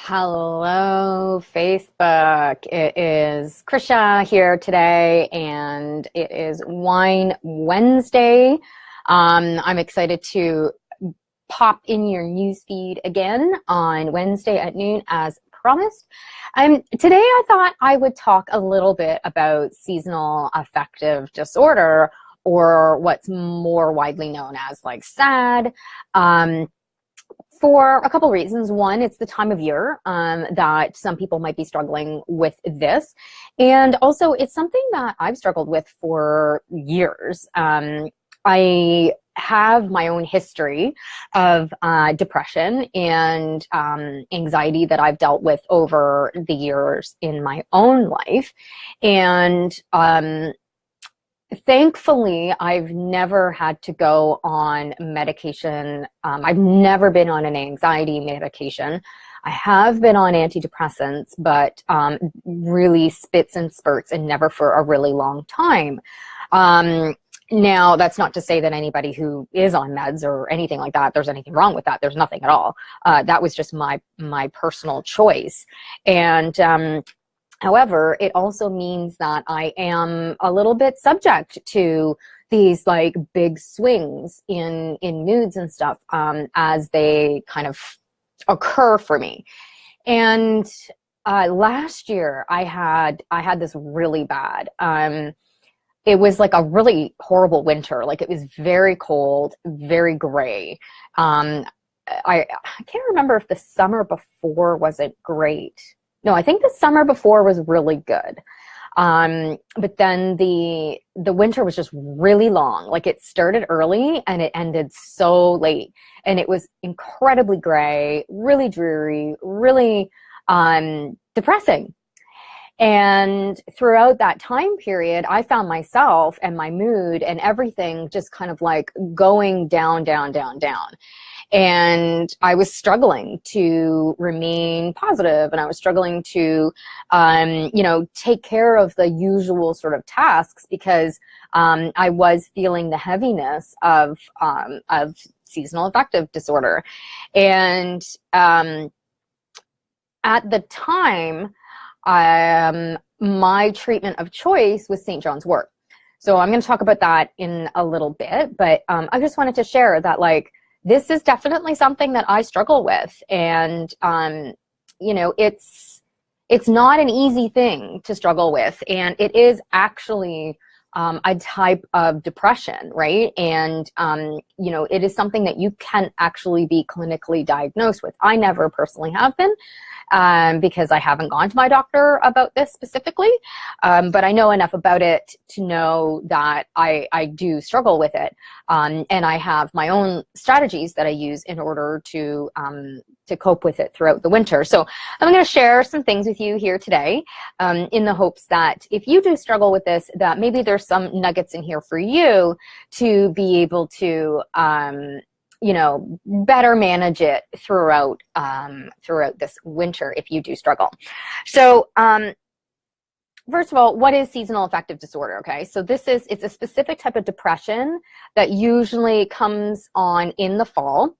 Hello, Facebook. It is Krisha here today, and it is Wine Wednesday. I'm excited to pop in your newsfeed again on Wednesday at noon as promised. Today I thought I would talk a little bit about seasonal affective disorder, or what's more widely known as like SAD. For a couple reasons. One, it's the time of year that some people might be struggling with this. And also, it's something that I've struggled with for years. I have my own history of depression and anxiety that I've dealt with over the years in my own life. And thankfully, I've never had to go on medication. I've never been on an anxiety medication. I have been on antidepressants, but really spits and spurts and never for a really long time. Now, that's not to say that anybody who is on meds or anything like that, there's anything wrong with that. There's nothing at all. That was just my personal choice. And however, it also means that I am a little bit subject to these like big swings in moods and stuff as they kind of occur for me. And last year I had this really bad. It was like a really horrible winter. Like it was very cold, very gray. I can't remember if the summer before wasn't great. No, I think the summer before was really good. But then the winter was just really long. Like it started early and it ended so late. And it was incredibly gray, really dreary, really depressing. And throughout that time period, I found myself and my mood and everything just kind of like going down, down, down, down. And I was struggling to remain positive, and I was struggling to, take care of the usual sort of tasks because I was feeling the heaviness of seasonal affective disorder. And at the time, my treatment of choice was St. John's wort. So I'm going to talk about that in a little bit, but I just wanted to share that this is definitely something that I struggle with. And, it's not an easy thing to struggle with. And it is actually a type of depression, right? And, it is something that you can actually be clinically diagnosed with. I never personally have been. Because I haven't gone to my doctor about this specifically, but I know enough about it to know that I do struggle with it, and I have my own strategies that I use in order to cope with it throughout the winter. So I'm going to share some things with you here today, in the hopes that if you do struggle with this, that maybe there's some nuggets in here for you to be able to better manage it throughout this winter if you do struggle. So first of all, what is seasonal affective disorder? Okay, so it's a specific type of depression that usually comes on in the fall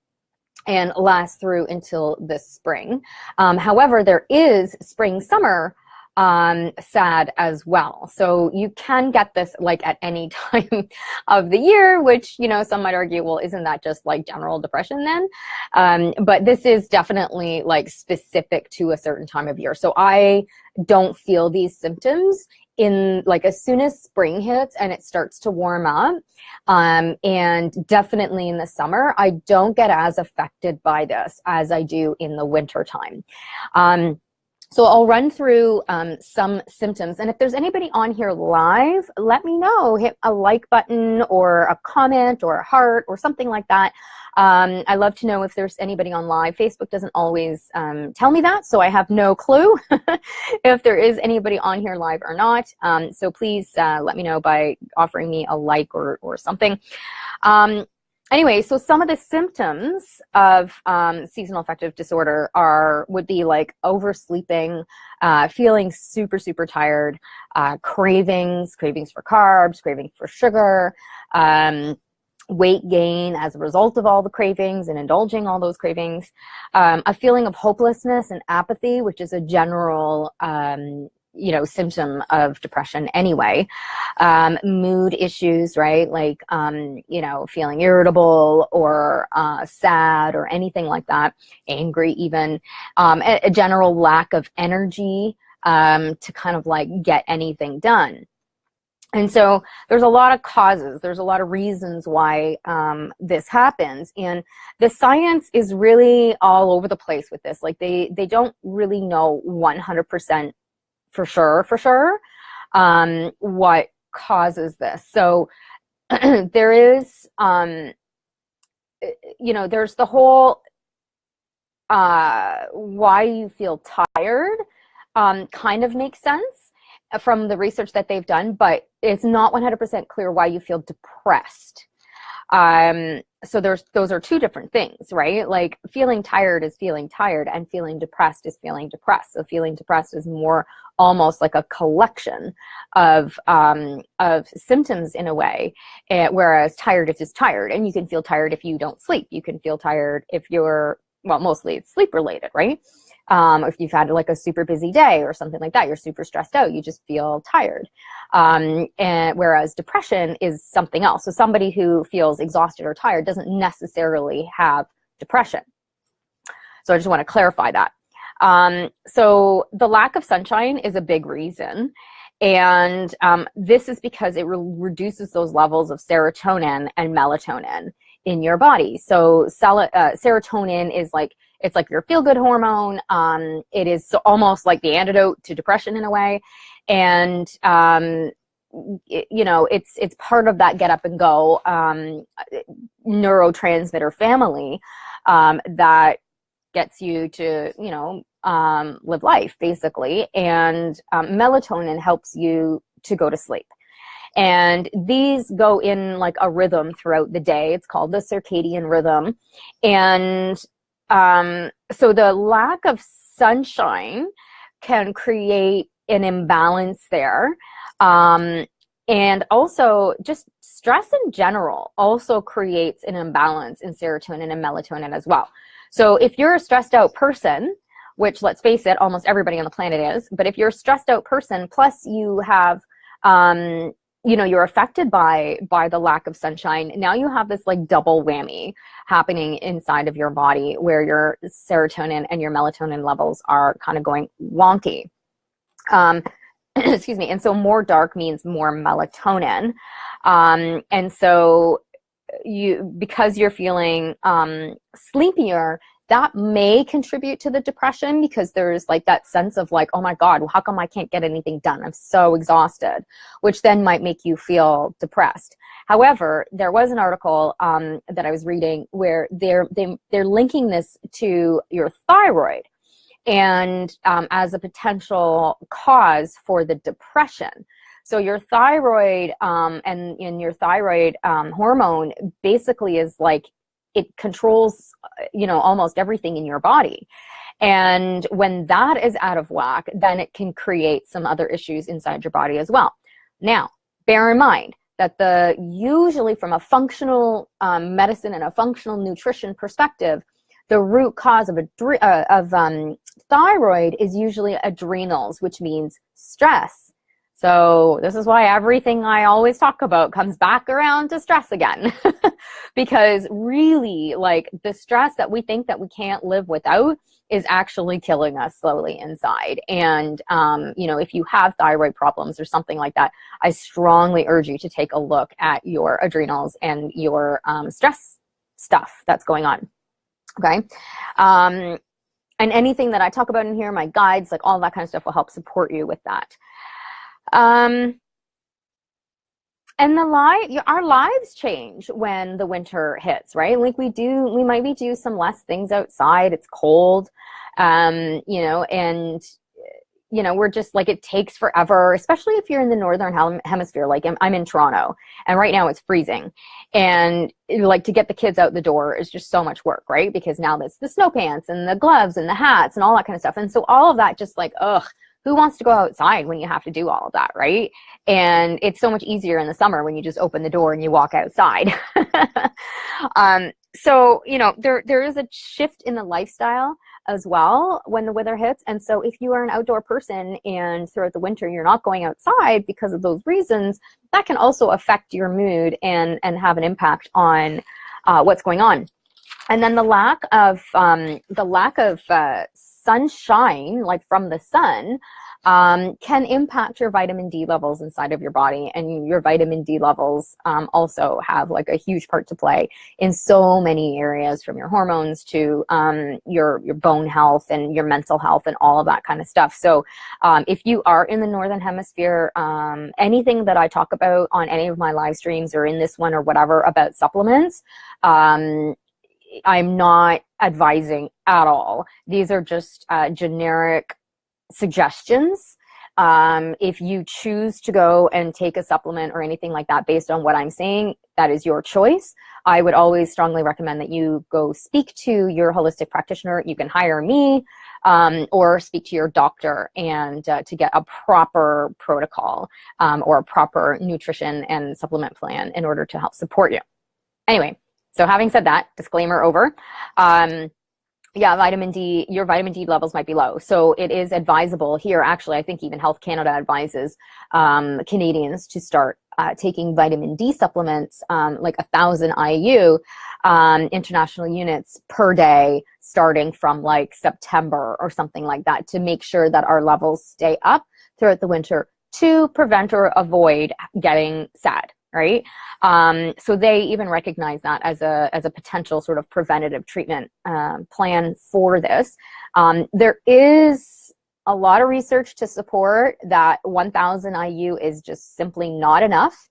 and lasts through until the spring. However, there is spring, summer SAD as well. So you can get this like at any time of the year, which, some might argue, well, isn't that just like general depression then? But this is definitely like specific to a certain time of year. So I don't feel these symptoms in like as soon as spring hits and it starts to warm up. And definitely in the summer, I don't get as affected by this as I do in the winter time. So I'll run through some symptoms. And if there's anybody on here live, let me know. Hit a like button or a comment or a heart or something like that. I love to know if there's anybody on live. Facebook doesn't always tell me that, so I have no clue if there is anybody on here live or not. So please let me know by offering me a like or something. Anyway, so some of the symptoms of seasonal affective disorder would be like oversleeping, feeling super, super tired, cravings for carbs, cravings for sugar, weight gain as a result of all the cravings and indulging all those cravings, a feeling of hopelessness and apathy, which is a general symptom of depression anyway, mood issues, right? Like, feeling irritable or sad or anything like that, angry even, a general lack of energy to kind of like get anything done. And so there's a lot of causes, there's a lot of reasons why this happens. And the science is really all over the place with this. Like they don't really know 100% for sure what causes this. So there is, there's the whole why you feel tired kind of makes sense from the research that they've done, but it's not 100% clear why you feel depressed. So those are two different things, right? Like feeling tired is feeling tired and feeling depressed is feeling depressed. So feeling depressed is more almost like a collection of symptoms in a way, whereas tired is just tired. And you can feel tired if you don't sleep. You can feel tired if you're, well, mostly it's sleep related, right? If you've had like a super busy day or something like that, you're super stressed out, you just feel tired. And whereas depression is something else. So somebody who feels exhausted or tired doesn't necessarily have depression. So I just want to clarify that. So the lack of sunshine is a big reason. And this is because it reduces those levels of serotonin and melatonin in your body. So serotonin is like, it's like your feel-good hormone. It is almost like the antidote to depression in a way. And, it's part of that get up and go neurotransmitter family that gets you to, live life basically. And melatonin helps you to go to sleep. And these go in like a rhythm throughout the day. It's called the circadian rhythm. And so the lack of sunshine can create an imbalance there. And also just stress in general also creates an imbalance in serotonin and melatonin as well. So if you're a stressed out person, which let's face it, almost everybody on the planet is, but if you're a stressed out person, plus you have, you're affected by the lack of sunshine, now you have this like double whammy happening inside of your body where your serotonin and your melatonin levels are kind of going wonky. Excuse me. And so more dark means more melatonin. And so because you're feeling sleepier, that may contribute to the depression because there's like that sense of like, oh my God, well, how come I can't get anything done? I'm so exhausted, which then might make you feel depressed. However, there was an article that I was reading where they're linking this to your thyroid and as a potential cause for the depression. So your thyroid and your thyroid hormone basically is like, it controls, almost everything in your body. And when that is out of whack, then it can create some other issues inside your body as well. Now, bear in mind that usually from a functional medicine and a functional nutrition perspective, the root cause of thyroid is usually adrenals, which means stress. So this is why everything I always talk about comes back around to stress again. Because really, like the stress that we think that we can't live without is actually killing us slowly inside. And, if you have thyroid problems or something like that, I strongly urge you to take a look at your adrenals and your stress stuff that's going on. Okay. And anything that I talk about in here, my guides, like all that kind of stuff will help support you with that. And our lives change when the winter hits, right? Like we might do some less things outside. It's cold, we're just like, it takes forever, especially if you're in the Northern Hemisphere. Like I'm in Toronto and right now it's freezing and like to get the kids out the door is just so much work, right? Because now there's the snow pants and the gloves and the hats and all that kind of stuff. And so all of that just like, who wants to go outside when you have to do all of that, right? And it's so much easier in the summer when you just open the door and you walk outside. So, you know, there is a shift in the lifestyle as well when the weather hits. And so if you are an outdoor person and throughout the winter you're not going outside because of those reasons, that can also affect your mood and have an impact on what's going on. And then the lack of sunshine, like from the sun, can impact your vitamin D levels inside of your body. And your vitamin D levels also have like a huge part to play in so many areas, from your hormones to your bone health and your mental health and all of that kind of stuff. So if you are in the Northern Hemisphere, anything that I talk about on any of my live streams or in this one or whatever about supplements, I'm not advising at all. These are just generic suggestions. If you choose to go and take a supplement or anything like that based on what I'm saying, that is your choice. I would always strongly recommend that you go speak to your holistic practitioner. You can hire me or speak to your doctor and to get a proper protocol or a proper nutrition and supplement plan in order to help support you. Anyway, so having said that, disclaimer over. Yeah, vitamin D, your vitamin D levels might be low. So it is advisable here. Actually, I think even Health Canada advises Canadians to start taking vitamin D supplements, like 1,000 IU international units per day, starting from like September or something like that, to make sure that our levels stay up throughout the winter to prevent or avoid getting sad. Right? So they even recognize that as a potential sort of preventative treatment plan for this. There is a lot of research to support that 1,000 IU is just simply not enough.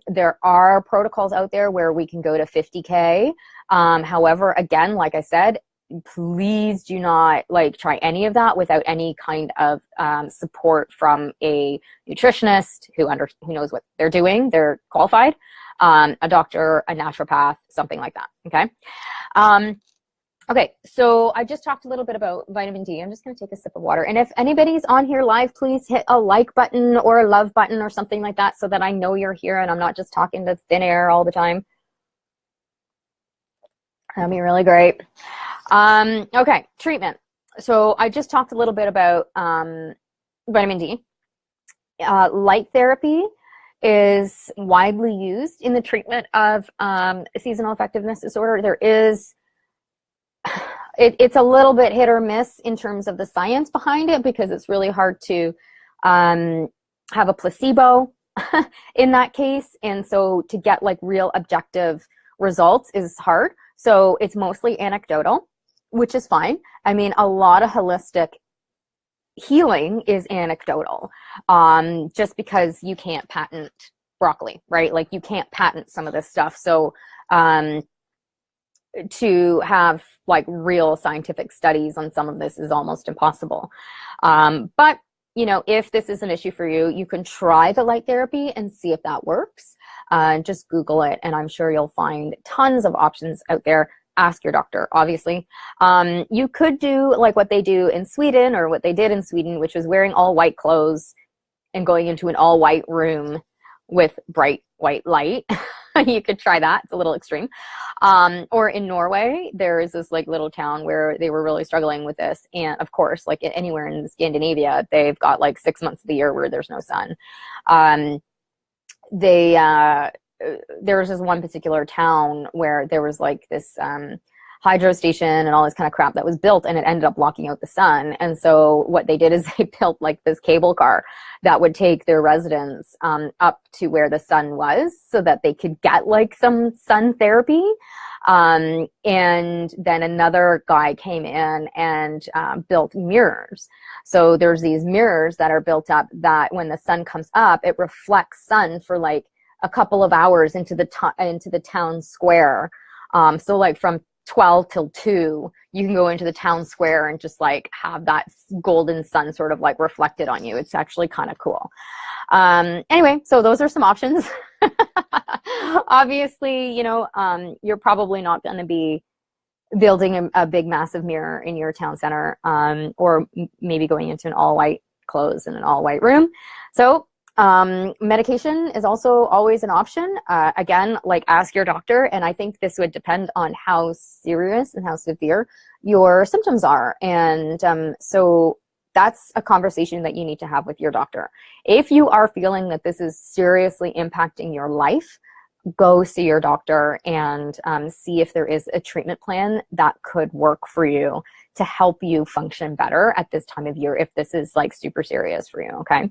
There are protocols out there where we can go to 50K. However, again, like I said, please do not like try any of that without any kind of support from a nutritionist who knows what they're doing. They're qualified, a doctor, a naturopath, something like that. Okay. Okay. So I just talked a little bit about vitamin D. I'm just going to take a sip of water. And if anybody's on here live, please hit a like button or a love button or something like that, so that I know you're here and I'm not just talking to thin air all the time. That'd be really great. Okay, treatment. So I just talked a little bit about vitamin D. Light therapy is widely used in the treatment of seasonal affective disorder. There is, it's a little bit hit or miss in terms of the science behind it, because it's really hard to have a placebo in that case. And so to get like real objective results is hard. So it's mostly anecdotal, which is fine. I mean, a lot of holistic healing is anecdotal, just because you can't patent broccoli, right? Like you can't patent some of this stuff. So to have like real scientific studies on some of this is almost impossible. But you know, if this is an issue for you, you can try the light therapy and see if that works. Just Google it, and I'm sure you'll find tons of options out there. Ask your doctor, obviously. You could do like what they do in Sweden, or what they did in Sweden, which was wearing all white clothes and going into an all white room with bright white light. You could try that. It's a little extreme. Or in Norway, there is this like little town where they were really struggling with this. And of course, like anywhere in Scandinavia, they've got like 6 months of the year where there's no sun. There was this one particular town where there was like this hydro station and all this kind of crap that was built, and it ended up blocking out the sun. And so what they did is they built like this cable car that would take their residents up to where the sun was, so that they could get like some sun therapy. And then another guy came in and built mirrors. So there's these mirrors that are built up that when the sun comes up, it reflects sun for like a couple of hours into the town square. So like from 12 till 2, you can go into the town square and just like have that golden sun sort of like reflected on you. It's actually kind of cool. Anyway, so those are some options. Obviously, you know, you're probably not going to be building a big massive mirror in your town center, or maybe going into an all white clothes in an all white room. So medication is also always an option. Again, like, ask your doctor, and I think this would depend on how serious and how severe your symptoms are. And so that's a conversation that you need to have with your doctor. If you are feeling that this is seriously impacting your life, go see your doctor and see if there is a treatment plan that could work for you to help you function better at this time of year, if this is like super serious for you, okay?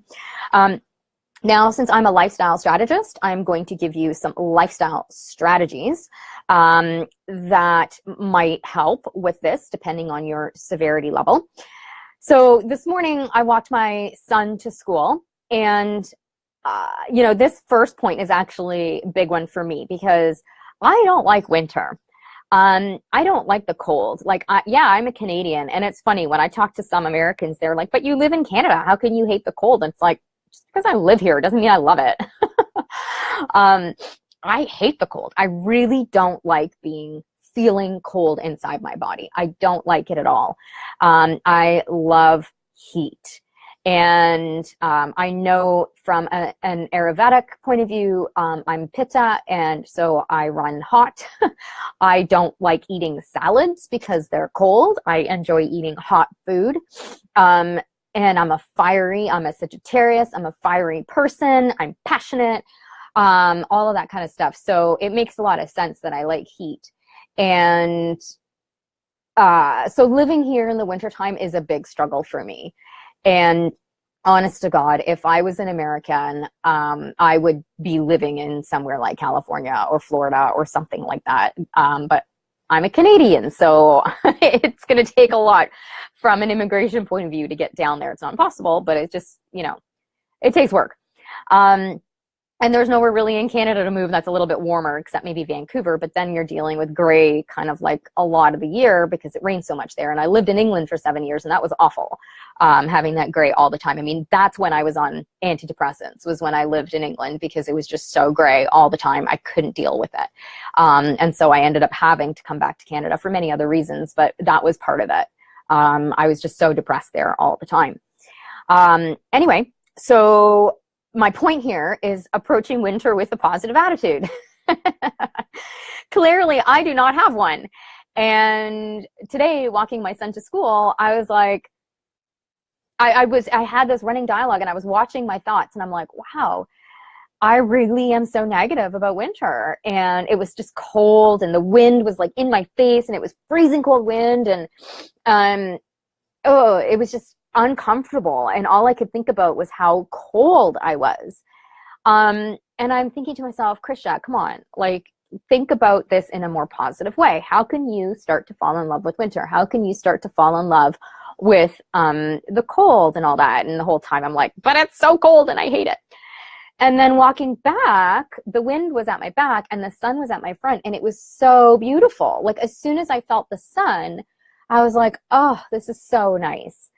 Now, since I'm a lifestyle strategist, I'm going to give you some lifestyle strategies that might help with this, depending on your severity level. So this morning, I walked my son to school, and you know, this first point is actually a big one for me because I don't like winter. I don't like the cold. Like, yeah, I'm a Canadian, and it's funny when I talk to some Americans, they're like, "But you live in Canada. How can you hate the cold?" And it's like, just because I live here doesn't mean I love it. I hate the cold. I really don't like feeling cold inside my body. I don't like it at all. I love heat. And I know from an Ayurvedic point of view, I'm Pitta, and so I run hot. I don't like eating salads because they're cold. I enjoy eating hot food. And I'm a Sagittarius, I'm a fiery person, I'm passionate, all of that kind of stuff. So it makes a lot of sense that I like heat. And so living here in the wintertime is a big struggle for me. And honest to God, if I was an American, I would be living in somewhere like California or Florida or something like that. But I'm a Canadian, so it's going to take a lot from an immigration point of view to get down there. It's not impossible, but it just, you know, it takes work. And there's nowhere really in Canada to move that's a little bit warmer, except maybe Vancouver, but then you're dealing with gray kind of like a lot of the year because it rains so much there. And I lived in England for 7 years, and that was awful, having that gray all the time. I mean, that's when I was on antidepressants, was when I lived in England, because it was just so gray all the time. I couldn't deal with it. And so I ended up having to come back to Canada for many other reasons, but that was part of it. I was just so depressed there all the time. Anyway, so my point here is approaching winter with a positive attitude. Clearly, I do not have one. And today, walking my son to school, I was like, I had this running dialogue, and I was watching my thoughts, and I'm like, wow, I really am so negative about winter. And it was just cold, and the wind was like in my face, and it was freezing cold wind, and it was just uncomfortable, and all I could think about was how cold I was. And I'm thinking to myself, Krisha, come on, like, think about this in a more positive way. How can you start to fall in love with winter? How can you start to fall in love with the cold and all that? And the whole time I'm like, but it's so cold and I hate it. And then walking back, the wind was at my back and the sun was at my front, and it was so beautiful. Like, as soon as I felt the sun, I was like, oh, this is so nice.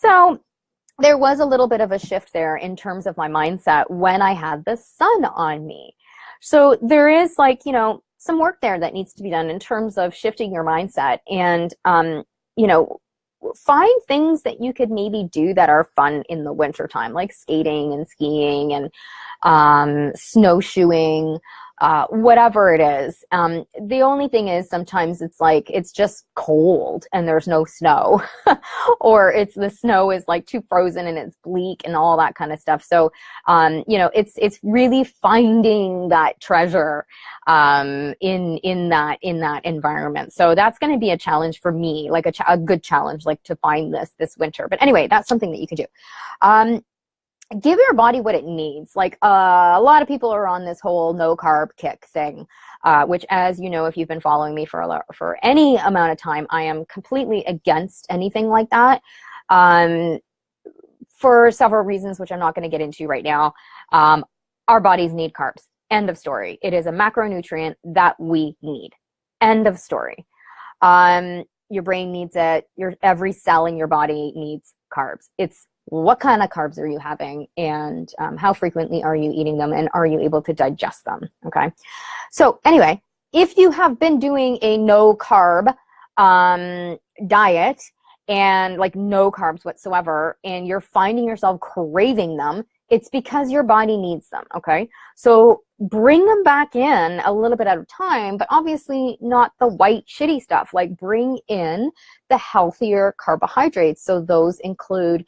So there was a little bit of a shift there in terms of my mindset when I had the sun on me. So there is, like, you know, some work there that needs to be done in terms of shifting your mindset, and, you know, find things that you could maybe do that are fun in the wintertime, like skating and skiing and snowshoeing, whatever it is. The only thing is, sometimes it's like, it's just cold and there's no snow or the snow is like too frozen and it's bleak and all that kind of stuff. So, you know, it's really finding that treasure, in that environment. So that's going to be a challenge for me, like a good challenge, like to find this winter. But anyway, that's something that you can do. Give your body what it needs. Like, a lot of people are on this whole no carb kick thing, which, as you know, if you've been following me for any amount of time, I am completely against anything like that, for several reasons, which I'm not going to get into right now. Our bodies need carbs. End of story. It is a macronutrient that we need. End of story. Your brain needs it. Every cell in your body needs carbs. It's what kind of carbs are you having, and how frequently are you eating them, and are you able to digest them? Okay. So anyway, if you have been doing a no carb diet and like no carbs whatsoever, and you're finding yourself craving them, it's because your body needs them, okay? So bring them back in a little bit at a time, but obviously not the white shitty stuff. Like bring in the healthier carbohydrates. So those include,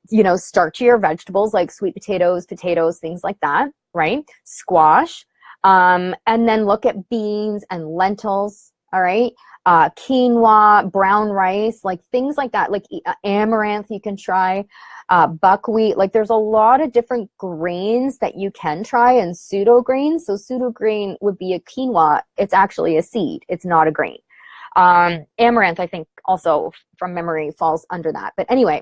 you know, starchier vegetables like sweet potatoes, things like that, right? Squash. And then look at beans and lentils, all right? Quinoa, brown rice, like things like that, like amaranth you can try, buckwheat. Like there's a lot of different grains that you can try, and pseudo grains. So pseudo grain would be a quinoa. It's actually a seed. It's not a grain. Amaranth, I think also from memory falls under that. But anyway,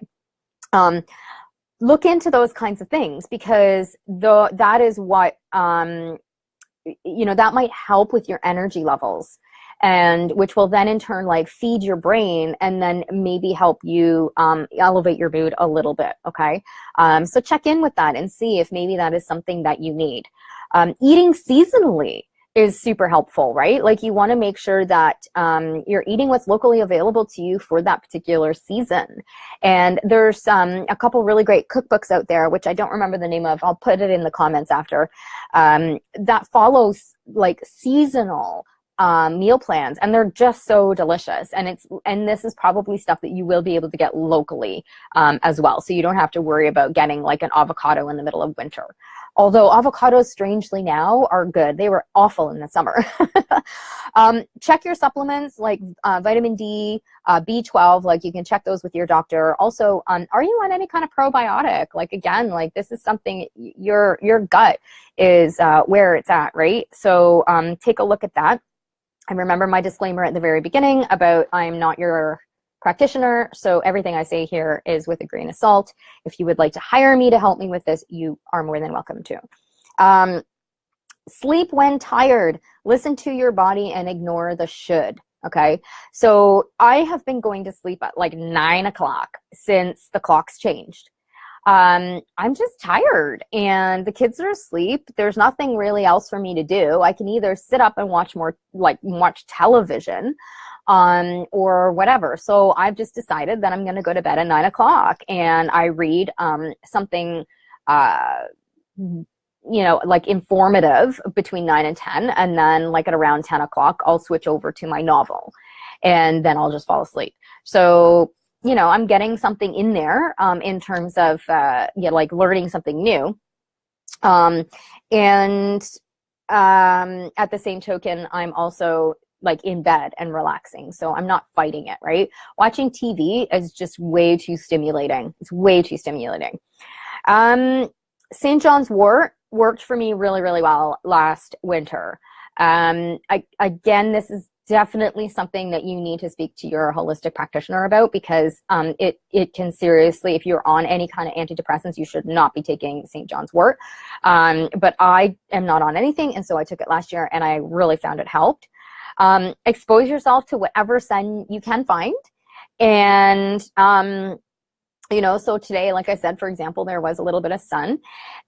look into those kinds of things, because that is what, you know, that might help with your energy levels, and which will then in turn like feed your brain and then maybe help you elevate your mood a little bit. Okay. So check in with that and see if maybe that is something that you need. Eating seasonally is super helpful, right? Like you want to make sure that you're eating what's locally available to you for that particular season. And there's a couple really great cookbooks out there, which I don't remember the name of. I'll put it in the comments after, that follows like seasonal meal plans, and they're just so delicious. And this is probably stuff that you will be able to get locally as well. So you don't have to worry about getting like an avocado in the middle of winter. Although avocados, strangely now, are good. They were awful in the summer. Check your supplements like vitamin D, B12, like you can check those with your doctor. Also, are you on any kind of probiotic? Like again, like this is something, your gut is where it's at, right? So take a look at that. And remember my disclaimer at the very beginning about I'm not your practitioner, so everything I say here is with a grain of salt. If you would like to hire me to help me with this, you are more than welcome to. Sleep when tired. Listen to your body and ignore the should. Okay, so I have been going to sleep at like 9 o'clock since the clocks changed. I'm just tired and the kids are asleep. There's nothing really else for me to do. I can either sit up and watch television, or whatever. So I've just decided that I'm going to go to bed at 9 o'clock and I read, something, you know, like informative between 9 and 10. And then like at around 10 o'clock, I'll switch over to my novel and then I'll just fall asleep. So, you know, I'm getting something in there, in terms of, like learning something new. And at the same token, I'm also like in bed and relaxing. So I'm not fighting it, right? Watching TV is just way too stimulating. It's way too stimulating. St. John's wort worked for me really, really well last winter. Again, this is definitely something that you need to speak to your holistic practitioner about, because it can seriously, if you're on any kind of antidepressants, you should not be taking St. John's wort. But I am not on anything, and so I took it last year and I really found it helped. Expose yourself to whatever sun you can find. And you know, so today, like I said, for example, there was a little bit of sun,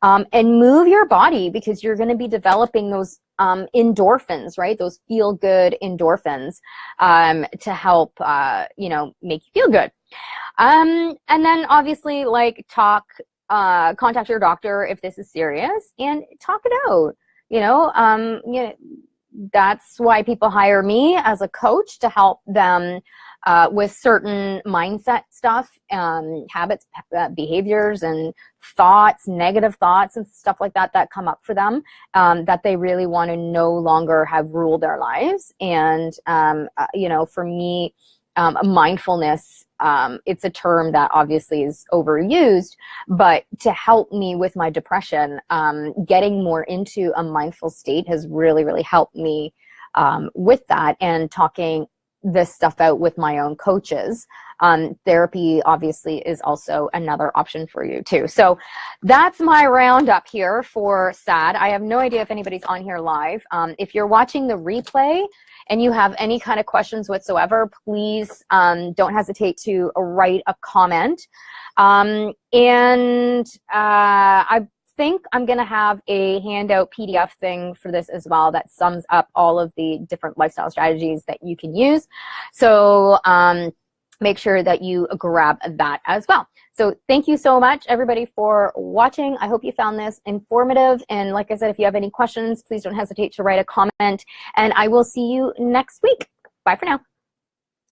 and move your body, because you're going to be developing those endorphins, right? Those feel good endorphins, to help, you know, make you feel good. And then obviously like contact your doctor if this is serious and talk it out, you know, that's why people hire me as a coach, to help them with certain mindset stuff, habits, behaviors, and thoughts, negative thoughts and stuff like that that come up for them, that they really want to no longer have ruled their lives. And, you know, for me, mindfulness, it's a term that obviously is overused, but to help me with my depression, getting more into a mindful state has really, really helped me with that, and talking this stuff out with my own coaches. Therapy obviously is also another option for you too. So that's my roundup here for SAD. I have no idea if anybody's on here live. If you're watching the replay and you have any kind of questions whatsoever, please don't hesitate to write a comment. I think I'm going to have a handout PDF thing for this as well that sums up all of the different lifestyle strategies that you can use. So make sure that you grab that as well. So thank you so much, everybody, for watching. I hope you found this informative. And like I said, if you have any questions, please don't hesitate to write a comment. And I will see you next week. Bye for now.